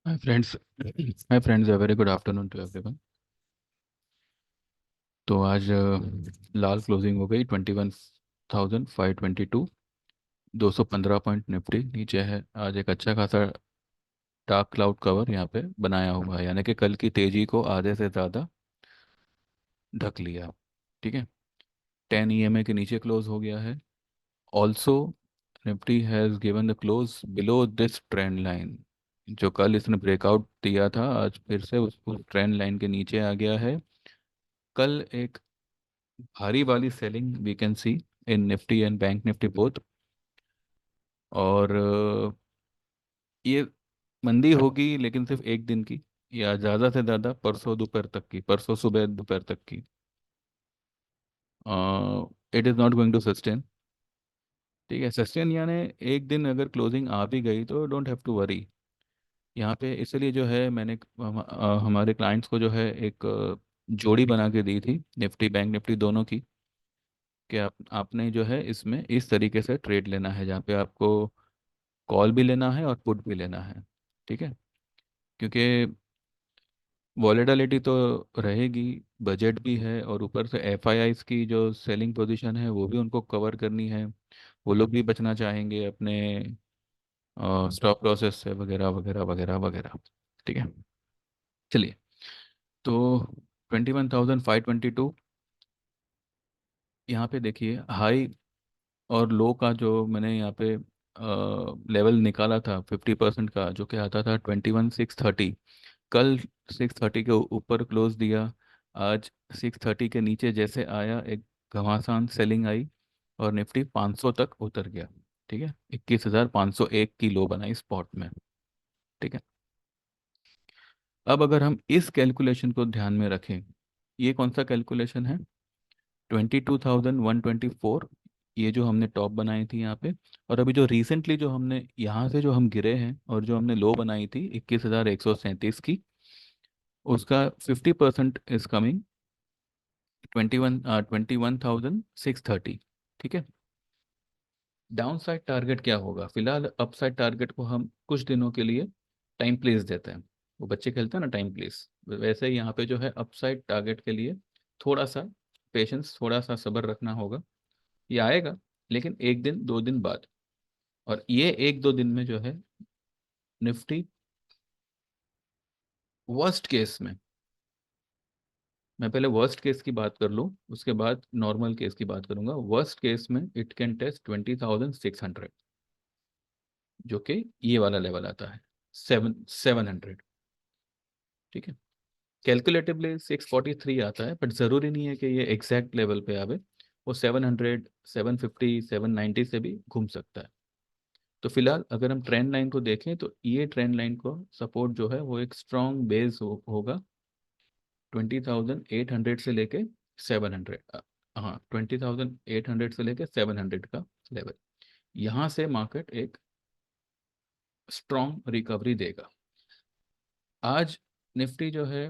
Hi friends, hi friends, a very good afternoon to everyone. तो आज लाल closing हो गई 21,522, 215 पॉइंट निफ्टी नीचे है। आज एक अच्छा खासा डार्क क्लाउड कवर यहाँ पे बनाया हुआ है, यानी कि कल की तेजी को आधे से ज़्यादा ढक लिया। ठीक है, 10 EMA के नीचे क्लोज हो गया है। Also Nifty has given the close below this trend line. जो कल इसने ब्रेकआउट दिया था, आज फिर से उस ट्रेंड लाइन के नीचे आ गया है। कल एक भारी वाली selling we can see in Nifty and Bank Nifty both. और ये मंदी होगी लेकिन सिर्फ एक दिन की, या ज़्यादा से ज़्यादा परसों दोपहर तक की, परसों सुबह दोपहर तक की। It is not going to sustain. ठीक है, सस्टेन यानी एक दिन अगर क्लोजिंग आ भी गई तो डोंट हैव टू वरी यहाँ पे। इसलिए जो है मैंने हमारे क्लाइंट्स को जो है एक जोड़ी बना के दी थी, निफ्टी बैंक निफ्टी दोनों की, कि आपने जो है इसमें इस तरीके से ट्रेड लेना है जहाँ पे आपको कॉल भी लेना है और पुट भी लेना है। ठीक है, क्योंकि वॉलेटिलिटी तो रहेगी, बजट भी है, और ऊपर से एफआईआईज की जो सेलिंग पोजीशन है वो भी उनको कवर करनी है। वो लोग भी बचना चाहेंगे अपने स्टॉप लॉसेस से, वगैरह वगैरह वगैरह वगैरह। ठीक है, चलिए। तो 21,522, यहाँ पे देखिए हाई और लो का जो मैंने यहाँ पे लेवल निकाला था 50% का, जो कि आता था 21,630। कल 630 के ऊपर क्लोज दिया। आज 630 के नीचे जैसे आया, एक घमासान सेलिंग आई और निफ्टी 500 तक उतर गया। ठीक है, 21,501 की लो बनाई स्पॉट में। ठीक है, अब अगर हम इस कैलकुलेशन को ध्यान में रखें, ये कौन सा कैलकुलेशन है? 22,124, ये जो हमने टॉप बनाई थी यहाँ पे। और अभी जो रिसेंटली जो हमने यहाँ से जो हम गिरे हैं और जो हमने लो बनाई थी 21,137 की, उसका 50% इज कमिंग 21,630। ठीक है, डाउन साइड टारगेट क्या होगा? फिलहाल अप साइड टारगेट को हम कुछ दिनों के लिए टाइम प्लेस देते हैं। वो बच्चे खेलते हैं ना टाइम प्लेस, वैसे ही यहाँ पे जो है अप साइड टारगेट के लिए थोड़ा सा पेशेंस, थोड़ा सा सब्र रखना होगा। ये आएगा, लेकिन एक दिन दो दिन बाद। और ये एक दो दिन में जो है निफ्टी वर्स्ट केस में, मैं पहले वर्स्ट केस की बात कर लूँ उसके बाद नॉर्मल केस की बात करूंगा। वर्स्ट केस में इट कैन टेस्ट 20,600, जो कि ये वाला लेवल आता है 700। ठीक है, कैलकुलेटिवली 643 आता है, बट ज़रूरी नहीं है कि ये एग्जैक्ट लेवल पे आवे। वो 700, 750, 790 से भी घूम सकता है। तो फिलहाल अगर हम ट्रेंड लाइन को देखें तो ये ट्रेंड लाइन को सपोर्ट जो है वो एक स्ट्रॉन्ग बेस होगा 20,800 से लेके 700। हाँ, 20,800 से लेके 700 का लेवल, यहाँ से मार्केट एक स्ट्रॉन्ग रिकवरी देगा। आज निफ्टी जो है,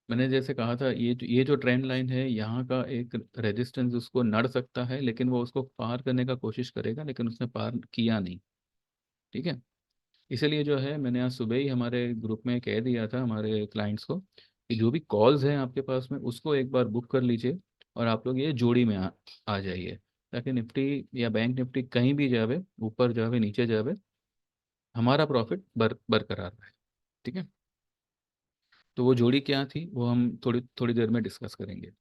मैंने जैसे कहा था, ये जो ट्रेंड लाइन है यहाँ का एक रेजिस्टेंस उसको नड़ सकता है, लेकिन वो उसको पार करने का कोशिश करेगा, लेकिन उसने पार किया नहीं। ठीक है, इसीलिए जो है मैंने आज सुबह ही हमारे ग्रुप में कह दिया था हमारे क्लाइंट्स को कि जो भी कॉल्स हैं आपके पास में उसको एक बार बुक कर लीजिए, और आप लोग ये जोड़ी में आ जाइए, ताकि निफ्टी या बैंक निफ्टी कहीं भी जावे, ऊपर जावे नीचे जावे, हमारा प्रॉफिट बरकरार रहे। ठीक है, तो वो जोड़ी क्या थी वो हम थोड़ी थोड़ी देर में डिस्कस करेंगे।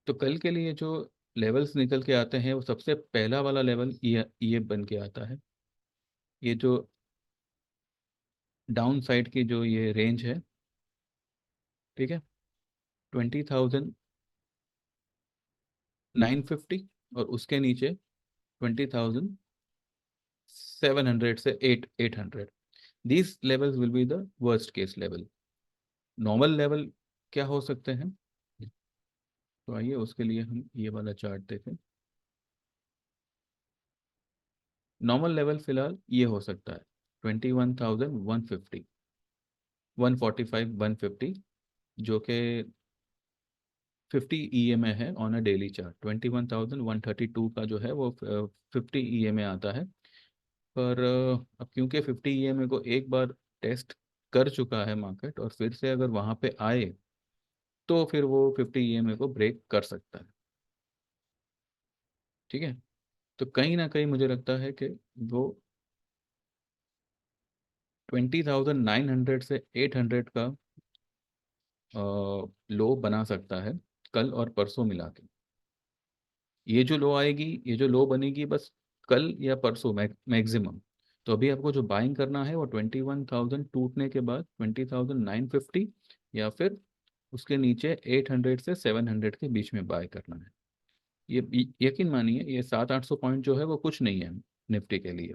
तो कल के लिए जो लेवल्स निकल के आते हैं, वो सबसे पहला वाला लेवल ये बन के आता है। ये जो डाउन साइड की जो ये रेंज है, ठीक है, 20,950, और उसके नीचे 20,700 से 800। These levels will be the worst case level. Normal level क्या हो सकते हैं? तो आइए उसके लिए हम ये वाला चार्ट देखें। नॉर्मल लेवल फिलहाल ये हो सकता है 21,150, 145, 150, जो कि 50 EMA है ऑन अ डेली चार्ट। 21,132 का जो है वो 50 EMA आता है। पर अब क्योंकि 50 EMA को एक बार टेस्ट कर चुका है मार्केट, और फिर से अगर वहाँ पे आए तो फिर वो 50 EMA को ब्रेक कर सकता है। ठीक है। तो कहीं ना कहीं मुझे लगता है कि वो 20,900 से 800 का लो बना सकता है, कल और परसों मिला के। ये जो लो आएगी, ये जो लो बनेगी, बस कल या परसों मैक्सिमम। तो अभी आपको जो बाइंग करना है वो 21,000 टूटने के बाद 20,950, या फिर उसके नीचे 800 से 700 के बीच में बाय करना है। ये यकीन मानिए, ये 700-800 पॉइंट जो है वो कुछ नहीं है निफ्टी के लिए।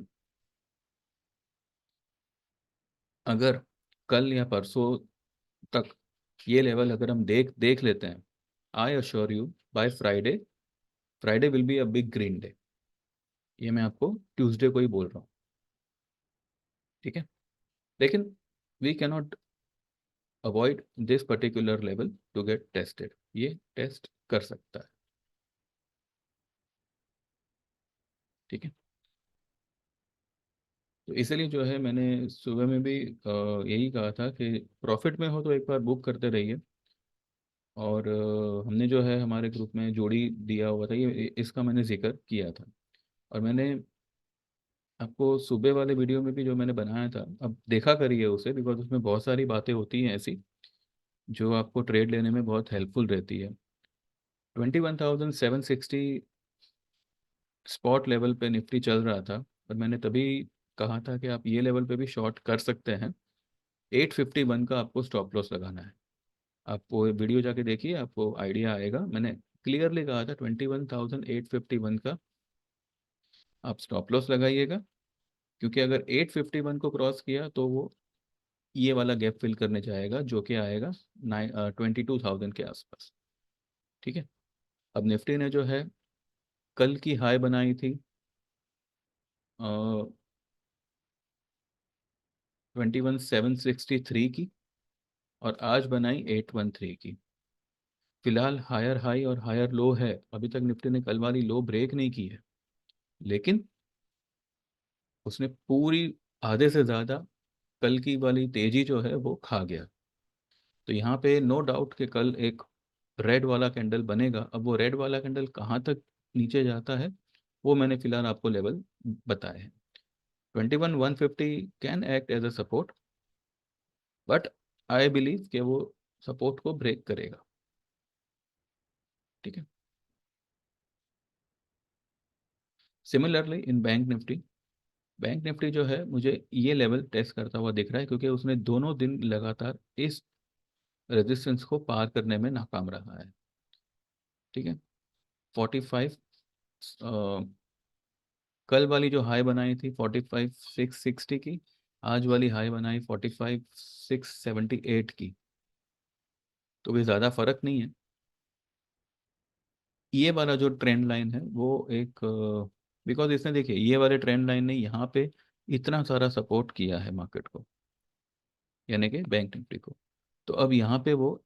अगर कल या परसों तक ये लेवल अगर हम देख देख लेते हैं, I assure you, by Friday, Friday will be a big green day. ये मैं आपको ट्यूसडे को ही बोल रहा हूँ। ठीक है। लेकिन we cannot avoid this particular level to get tested, ये टेस्ट कर सकता है। ठीक है। तो इसलिए जो है मैंने सुबह में भी यही कहा था कि प्रॉफिट में हो तो एक बार बुक करते रहिए। और हमने जो है हमारे ग्रुप में जोड़ी दिया हुआ था, ये इसका मैंने जिक्र किया था। और मैंने आपको सुबह वाले वीडियो में भी जो मैंने बनाया था, अब देखा करिए उसे, बिकॉज उसमें बहुत सारी बातें होती हैं ऐसी जो आपको ट्रेड लेने में बहुत हेल्पफुल रहती है। 21,760 स्पॉट लेवल पे निफ्टी चल रहा था, और मैंने तभी कहा था कि आप ये लेवल पे भी शॉर्ट कर सकते हैं। 851 का आपको स्टॉप लॉस लगाना है। आप वो वीडियो जाके देखिए, आपको आइडिया आएगा। मैंने क्लियरली कहा था 21,851 का आप स्टॉप लॉस लगाइएगा, क्योंकि अगर 851 को क्रॉस किया तो वो ये वाला गैप फिल करने जाएगा, जो कि आएगा 22,000 के आसपास। ठीक है। अब निफ्टी ने जो है कल की हाई बनाई थी 21,763 की, और आज बनाई 813 की। फिलहाल हायर हाई और हायर लो है, अभी तक निफ्टी ने कल वाली लो ब्रेक नहीं की है, लेकिन उसने पूरी आधे से ज़्यादा कल की वाली तेजी जो है वो खा गया। तो यहाँ पे नो डाउट कि कल एक रेड वाला कैंडल बनेगा। अब वो रेड वाला कैंडल कहाँ तक नीचे जाता है वो मैंने फिलहाल आपको लेवल बताए हैं। 21,150 can act as a support, but I believe कि वो सपोर्ट को ब्रेक करेगा। ठीक है। सिमिलरली इन बैंक निफ्टी जो है मुझे ये लेवल टेस्ट करता हुआ दिख रहा है, क्योंकि उसने दोनों दिन लगातार इस रेजिस्टेंस को पार करने में नाकाम रहा है। ठीक है। 45, कल वाली जो हाई बनाई थी 45,660 की, आज वाली हाई बनाई 45,678 की, तो भी ज़्यादा फर्क नहीं है। ये वाला जो ट्रेंड लाइन है वो एक, बिकॉज इसने देखिए ये वाले ट्रेंड लाइन ने यहाँ पे इतना सारा सपोर्ट किया है मार्केट को, यानी कि बैंक निफ्टी को। तो अब यहाँ पे वो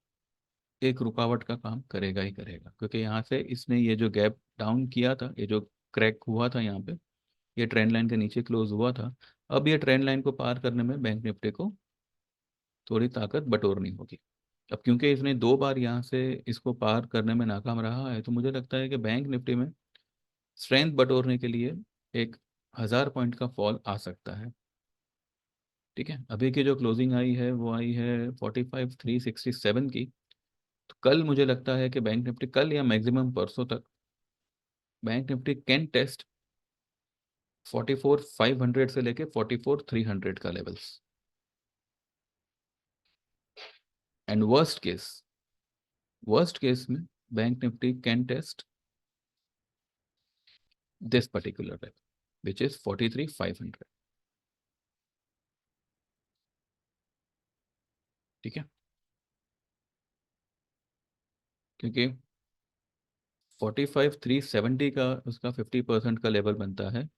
एक रुकावट का काम करेगा ही करेगा, क्योंकि यहाँ से इसने ये जो गैप डाउन किया था, ये जो क्रैक हुआ था यहाँ पे, ये ट्रेंड लाइन के नीचे क्लोज हुआ था। अब ये ट्रेंड लाइन को पार करने में बैंक निफ्टी को थोड़ी ताकत बटोरनी होगी। अब क्योंकि इसने 2 बार यहाँ से इसको पार करने में नाकाम रहा है, तो मुझे लगता है कि बैंक निफ्टी में स्ट्रेंथ बटोरने के लिए एक 1,000 पॉइंट का फॉल आ सकता है। ठीक है। अभी की जो क्लोजिंग आई है वो आई है 45,367 की। तो कल मुझे लगता है कि बैंक निफ्टी कल या मैक्सिमम परसों तक बैंक निफ्टी कैन टेस्ट 44,500 से लेके 44,300 का लेवल्स। एंड वर्स्ट केस में Bank Nifty can test this particular level which is 43,500। ठीक है। क्योंकि 45,370 का उसका 50% का लेवल बनता है।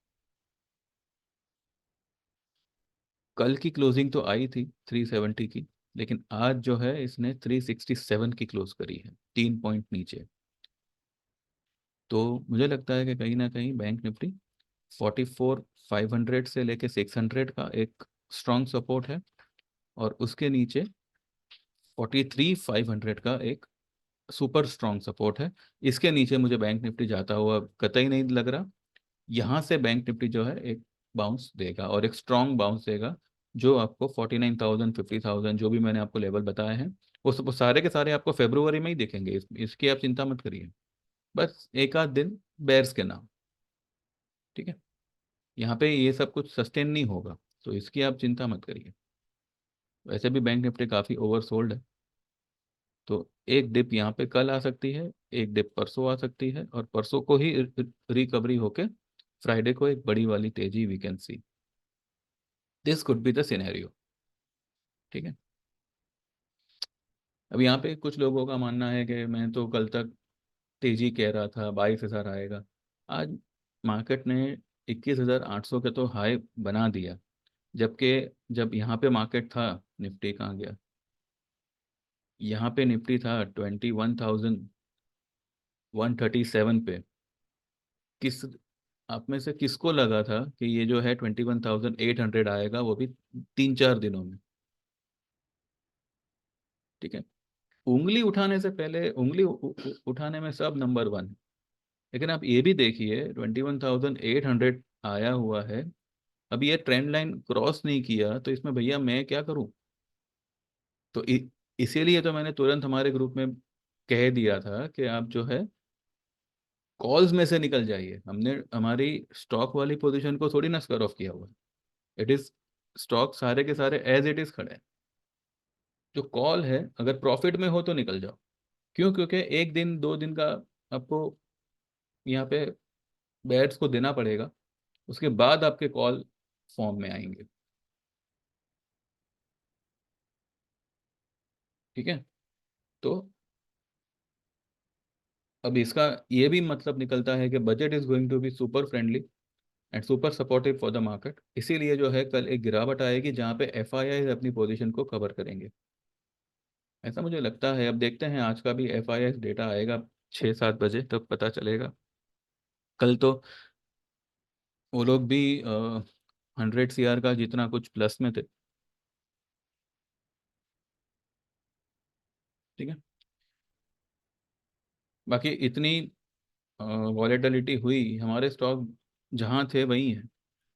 कल की क्लोजिंग तो आई थी 370 की, लेकिन आज जो है इसने 367 की क्लोज करी है, 3 पॉइंट नीचे। तो मुझे लगता है कि कहीं ना कहीं बैंक निफ्टी 44,500 से लेके 600 का एक स्ट्रॉन्ग सपोर्ट है। और उसके नीचे 43,500 का एक सुपर स्ट्रॉन्ग सपोर्ट है। इसके नीचे मुझे बैंक निफ्टी जाता हुआ कतई नहीं लग रहा। यहाँ से बैंक निफ्टी जो है एक बाउंस देगा और एक स्ट्रॉन्ग बाउंस देगा, जो आपको 49,000 50,000 जो भी मैंने आपको लेवल बताए हैं वो सारे के सारे आपको फेब्रुवरी में ही दिखेंगे। इसकी आप चिंता मत करिए, बस एक आध दिन बेयर्स के नाम। ठीक है, यहाँ पे ये सब कुछ सस्टेन नहीं होगा, तो इसकी आप चिंता मत करिए। वैसे भी बैंक निफ्टी काफ़ी ओवरसोल्ड है, तो एक डिप यहाँ पे कल आ सकती है, एक डिप परसों आ सकती है, और परसों को ही रिकवरी होके फ्राइडे को एक बड़ी वाली तेजी we can see. This could be the scenario. ठीक है, अब यहाँ पे कुछ लोगों का मानना है कि मैं तो कल तक तेजी कह रहा था 22,000 आएगा। आज मार्केट ने 21,800 के तो हाई बना दिया, जबकि जब यहाँ पे मार्केट था, निफ्टी कहाँ गया, यहाँ पे निफ्टी था 21,137 पे। किस आप में से किसको लगा था कि ये जो है 21,800 आएगा, वो भी 3-4 दिनों में? ठीक है, उंगली उठाने से पहले उंगली उठाने में सब नंबर वन है। लेकिन आप ये भी देखिए 21,800 आया हुआ है, अभी ये ट्रेंड लाइन क्रॉस नहीं किया, तो इसमें भैया मैं क्या करूं? तो इसीलिए तो मैंने तुरंत हमारे ग्रुप में कह दिया था कि आप जो है कॉल्स में से निकल जाइए। हमने हमारी स्टॉक वाली पोजीशन को थोड़ी ना स्क्वायर ऑफ किया हुआ है। इट इज स्टॉक सारे के सारे एज इट इज खड़े हैं। जो कॉल है, अगर प्रॉफिट में हो तो निकल जाओ। क्यों? क्योंकि एक दिन दो दिन का आपको यहाँ पे बैट्स को देना पड़ेगा, उसके बाद आपके कॉल फॉर्म में आएंगे। ठीक है, तो अब इसका ये भी मतलब निकलता है कि budget is going to be super friendly and super supportive for the market. इसीलिए जो है कल एक गिरावट आएगी जहाँ पे एफआईआई अपनी पोजीशन को कवर करेंगे, ऐसा मुझे लगता है। अब देखते हैं, आज का भी एफआईआई डेटा आएगा 6-7 बजे तक पता चलेगा। कल तो वो लोग भी 100 CR का जितना कुछ प्लस में थे। ठीक है, बाकी इतनी वॉलेटिलिटी हुई, हमारे स्टॉक जहाँ थे वही हैं।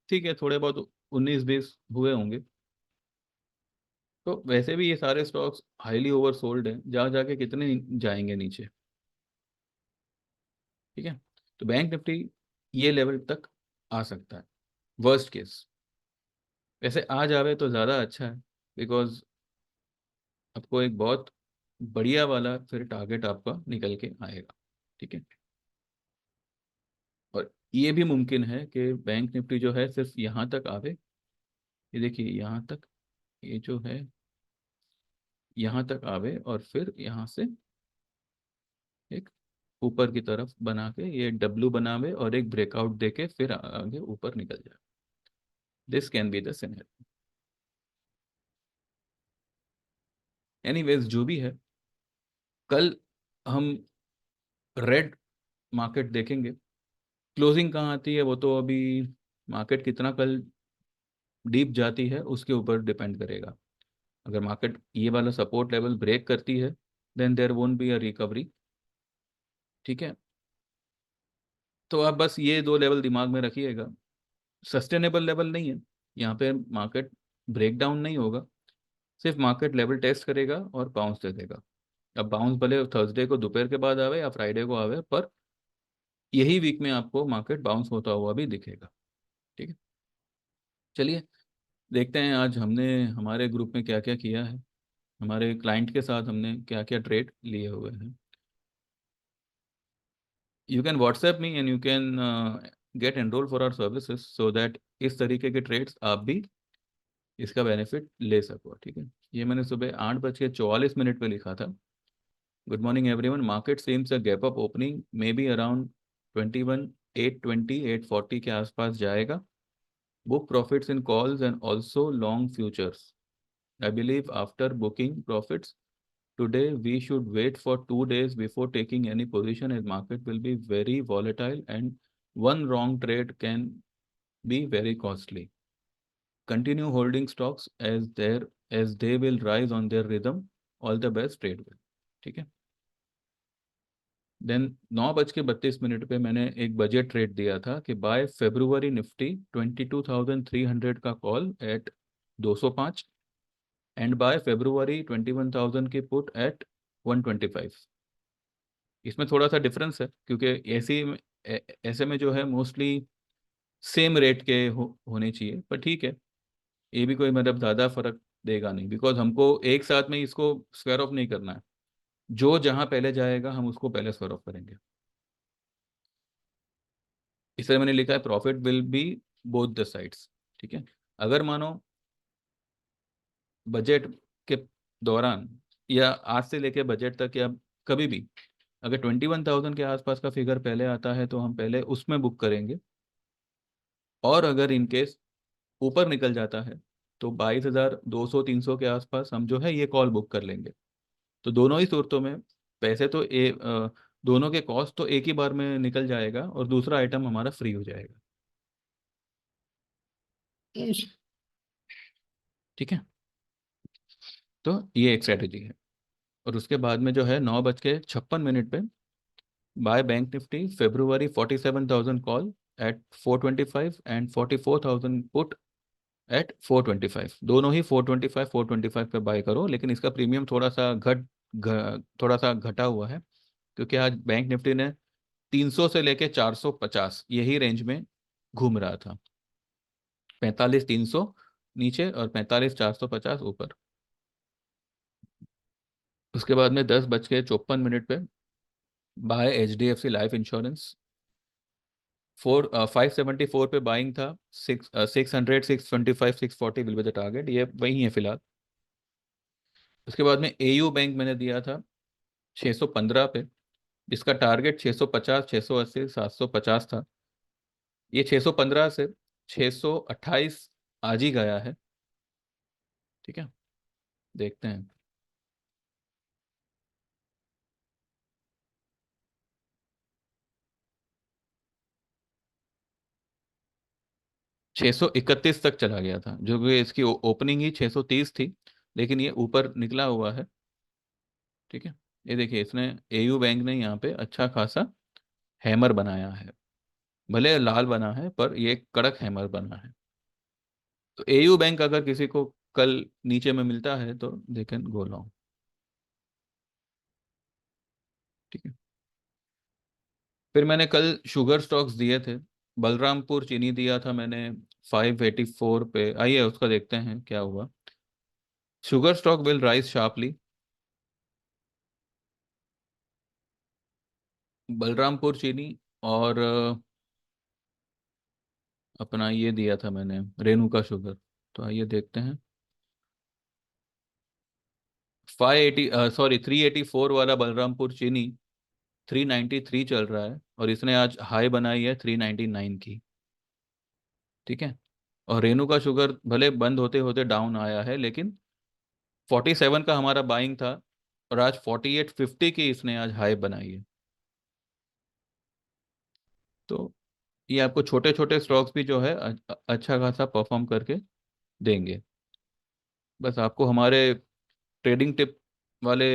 ठीक है, थोड़े बहुत 19-20 हुए होंगे। तो वैसे भी ये सारे स्टॉक्स हाईली ओवरसोल्ड हैं, जा जाके कितने जाएंगे नीचे। ठीक है, तो बैंक निफ्टी ये लेवल तक आ सकता है वर्स्ट केस। वैसे आ जावे तो ज़्यादा अच्छा है, बिकॉज आपको एक बहुत बढ़िया वाला फिर टारगेट आपका निकल के आएगा। ठीक है, और ये भी मुमकिन है कि बैंक निफ्टी जो है सिर्फ यहाँ तक आवे। ये देखिए यहाँ तक, ये जो है यहाँ तक आवे और फिर यहाँ से एक ऊपर की तरफ बना के ये डब्लू बनावे और एक ब्रेकआउट देके फिर आगे ऊपर निकल जाए। This can be the scenario. Anyways, जो भी है, कल हम रेड मार्केट देखेंगे। क्लोजिंग कहाँ आती है वो तो अभी मार्केट कितना कल डीप जाती है उसके ऊपर डिपेंड करेगा। अगर मार्केट ये वाला सपोर्ट लेवल ब्रेक करती है, then there won't be a recovery. ठीक है, तो आप बस ये दो लेवल दिमाग में रखिएगा। सस्टेनेबल लेवल नहीं है, यहाँ पे मार्केट ब्रेक डाउन नहीं होगा, सिर्फ मार्केट लेवल टेस्ट करेगा और बाउंस दे देगा। अब बाउंस भले थर्सडे को दोपहर के बाद आवे या फ्राइडे को आवे, पर यही वीक में आपको मार्केट बाउंस होता हुआ भी दिखेगा। ठीक है, चलिए देखते हैं आज हमने हमारे ग्रुप में क्या क्या किया है, हमारे क्लाइंट के साथ हमने क्या क्या ट्रेड लिए हुए हैं। You can WhatsApp me and you can get enrol for our services so that इस तरीके के ट्रेड्स आप भी इसका बेनिफिट ले सको। ठीक है, ये मैंने सुबह 8:44 पे लिखा था। Good morning everyone, market seems a gap up opening may be around 21,820 840 के आसपास जाएगा। Book profits in calls and also long futures. I believe after booking profits today we should wait for 2 days before taking any position as market will be very volatile and one wrong trade can be very costly. Continue holding stocks as they will rise on their rhythm, all the best, trade well. ठीक है। Then 9:32 पे मैंने एक budget trade दिया था कि bye February Nifty 22,300 का call at 205, and buy February 21,000 की पुट एट 125। इसमें थोड़ा सा डिफरेंस है क्योंकि ऐसे में जो है मोस्टली सेम रेट के होने चाहिए, पर ठीक है, ये भी कोई मतलब ज़्यादा फर्क देगा नहीं, बिकॉज हमको एक साथ में इसको स्क्वायर ऑफ नहीं करना है। जो जहाँ पहले जाएगा हम उसको पहले स्क्वायर ऑफ करेंगे। इसलिए मैंने लिखा है profit will be both the sides. ठीक है। अगर मानो बजट के दौरान या आज से लेके बजट तक या कभी भी अगर 21,000 के आसपास का फिगर पहले आता है तो हम पहले उसमें बुक करेंगे, और अगर इन केस ऊपर निकल जाता है तो 22,200-300 के आसपास हम जो है ये कॉल बुक कर लेंगे। तो दोनों ही सूरतों में पैसे तो दोनों के कॉस्ट तो एक ही बार में निकल जाएगा और दूसरा आइटम हमारा फ्री हो जाएगा। ठीक है। तो ये एक स्ट्रेटेजी है। और उसके बाद में जो है 9:56 पे by bank Nifty February 47,000 call at 425 and 44,000 put at 425। दोनों ही 425 पे बाय करो, लेकिन इसका प्रीमियम थोड़ा सा घटा हुआ है क्योंकि आज बैंक निफ्टी ने 300 से लेके 450 यही रेंज में घूम रहा था। 45,300 नीचे और 45,450 ऊपर। उसके बाद में 10:54 पे बाय HDFC लाइफ इंश्योरेंस 574 पे बाइंग था। 600, 625, 640 विल बी द टारगेट, ये वही है फिलहाल। उसके बाद में AU बैंक मैंने दिया था 615 पे, जिसका टारगेट 650, 680, 750 था। ये 615 से 628 आज ही गया है। ठीक है। देखते हैं। 631 तक चला गया था, जो कि इसकी ओपनिंग ही 630 थी, लेकिन ये ऊपर निकला हुआ है। ठीक है। ये देखिए, इसने AU बैंक ने यहाँ पे अच्छा खासा हैमर बनाया है। भले लाल बना है पर ये कड़क हैमर बना है। तो AU बैंक अगर किसी को कल नीचे में मिलता है तो दे कैन गो लॉन्ग। ठीक है। फिर मैंने कल शुगर स्टॉक्स दिए थे। बलरामपुर चीनी दिया था मैंने 584 पे, आइए उसका देखते हैं क्या हुआ। Sugar stock will rise sharply. Balrampur चीनी और अपना ये दिया था मैंने रेणुका शुगर। तो आइए देखते हैं। 580, सॉरी 384 वाला बलरामपुर चीनी 393 चल रहा है और इसने आज हाई बनाई है 399 की। ठीक है। और रेणुका शुगर भले बंद होते होते डाउन आया है, लेकिन 47 का हमारा बाइंग था और आज 4850 की इसने आज हाई बनाई है। तो ये आपको छोटे छोटे स्टॉक्स भी जो है अच्छा खासा परफॉर्म करके देंगे। बस आपको हमारे ट्रेडिंग टिप वाले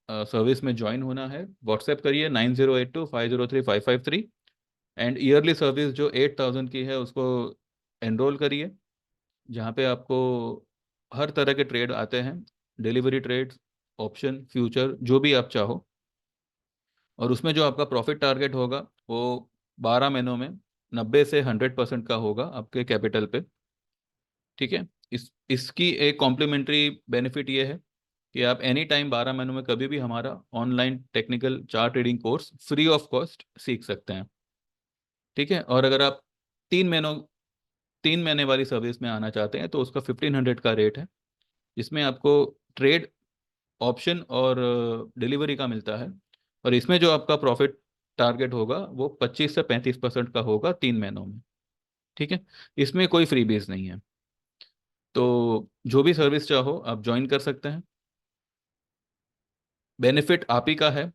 सर्विस में ज्वाइन होना है। व्हाट्सएप करिए 9082503553, एंड ईयरली सर्विस जो 8,000 की है उसको एनरोल करिए, जहाँ पे आपको हर तरह के ट्रेड आते हैं, डिलीवरी ट्रेड, ऑप्शन, फ्यूचर, जो भी आप चाहो। और उसमें जो आपका प्रॉफिट टारगेट होगा वो 12 महीनों में 90 से 100% का होगा आपके कैपिटल पे। ठीक है। इसकी एक कॉम्प्लीमेंट्री बेनिफिट ये है कि आप एनी टाइम 12 महीनों में कभी भी हमारा online technical chart trading course free of cost सीख सकते हैं। ठीक है। और अगर आप 3 महीनों 3 महीने वाली सर्विस में आना चाहते हैं तो उसका 1,500 का रेट है, जिसमें आपको ट्रेड, ऑप्शन और डिलीवरी का मिलता है। और इसमें जो आपका प्रॉफिट टारगेट होगा वो 25 से 35% का होगा 3 महीनों में। ठीक है। इसमें कोई फ्री बेस नहीं है। तो जो भी सर्विस चाहो आप ज्वाइन कर सकते हैं। बेनिफिट आप ही का है।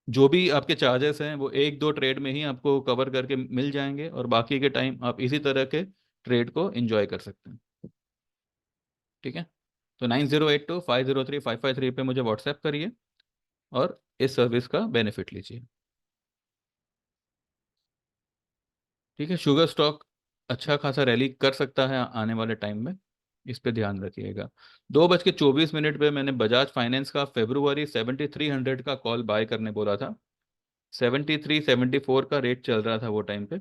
जो भी आपके चार्जेस हैं वो एक दो ट्रेड में ही आपको कवर करके मिल जाएंगे और बाकी के टाइम आप इसी तरह के ट्रेड को एंजॉय कर सकते हैं। ठीक है, तो 9082503553 पे मुझे व्हाट्सएप करिए और इस सर्विस का बेनिफिट लीजिए। ठीक है, शुगर स्टॉक अच्छा खासा रैली कर सकता है आने वाले टाइम में, इस पे ध्यान रखिएगा। 2:24 पे मैंने बजाज फाइनेंस का फेब्रुवरी 7300 का कॉल बाय करने बोला था। 7374 का रेट चल रहा था वो टाइम पे,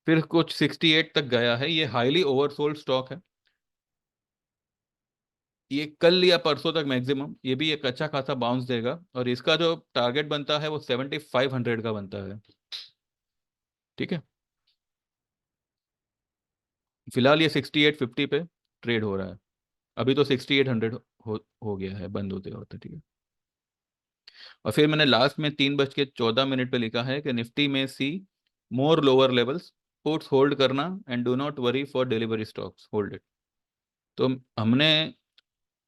फिर कुछ 68 तक गया है। ये हाईली ओवरसोल्ड स्टॉक है। ये कल या परसों तक मैक्सिमम ये भी एक अच्छा खासा बाउंस देगा, और इसका जो टारगेट बनता है वो 7500 का बनता है। ठीक है, फिलहाल ये 6850 पे ट्रेड हो रहा है। अभी तो 6800 हो गया है बंद होते होते। ठीक है, और फिर मैंने लास्ट में 3:14 पे लिखा है कि निफ्टी में सी more lower levels, puts hold करना and do not worry for delivery stocks, hold it. तो हमने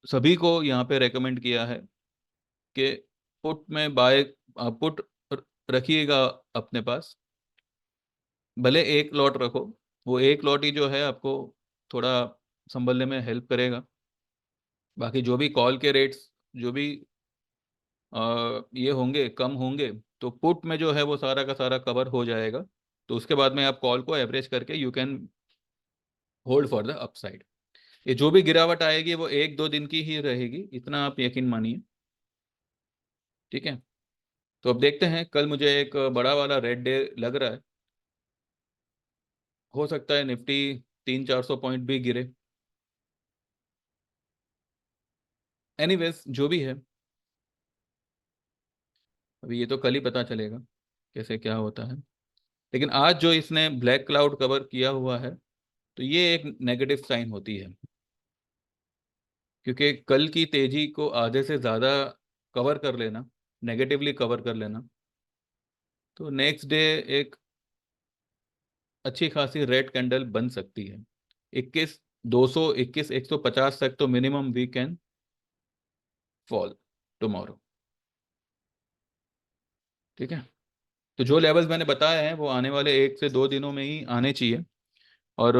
सभी को यहाँ पे रेकमेंड किया है कि पुट में बाय, पुट रखिएगा अपने पास, भले एक लॉट रखो। वो एक लॉट ही जो है आपको थोड़ा संभलने में हेल्प करेगा। बाकी जो भी कॉल के रेट्स जो भी ये होंगे कम होंगे, तो पुट में जो है वो सारा का सारा कवर हो जाएगा। तो उसके बाद में आप कॉल को एवरेज करके you can hold for the upside. ये जो भी गिरावट आएगी वो 1-2 दिन की ही रहेगी, इतना आप यकीन मानिए। ठीक है, तो अब देखते हैं, कल मुझे एक बड़ा वाला रेड डे लग रहा है। हो सकता है निफ्टी 300-400 पॉइंट भी गिरे। एनीवेज जो भी है, अभी ये तो कल ही पता चलेगा कैसे क्या होता है। लेकिन आज जो इसने ब्लैक क्लाउड कवर किया हुआ है, तो ये एक नेगेटिव साइन होती है, क्योंकि कल की तेजी को आधे से ज़्यादा कवर कर लेना, नेगेटिवली कवर कर लेना, तो नेक्स्ट डे एक अच्छी खासी रेड कैंडल बन सकती है। 21 200, 21 150 तक तो minimum we can fall tomorrow. ठीक है, तो जो लेवल्स मैंने बताए हैं वो आने वाले 1 से 2 दिनों में ही आने चाहिए। और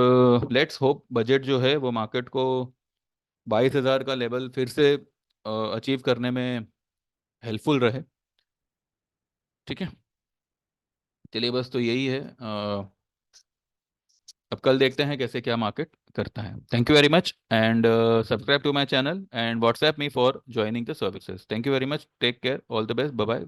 लेट्स होप बजट जो है वो मार्केट को 22,000 का लेवल फिर से अचीव करने में हेल्पफुल रहे। ठीक है, चलिए बस तो यही है। अब कल देखते हैं कैसे क्या मार्केट करता है। Thank you very much and subscribe to my channel and WhatsApp me for joining the services. Thank you very much, take care, all the best, bye bye.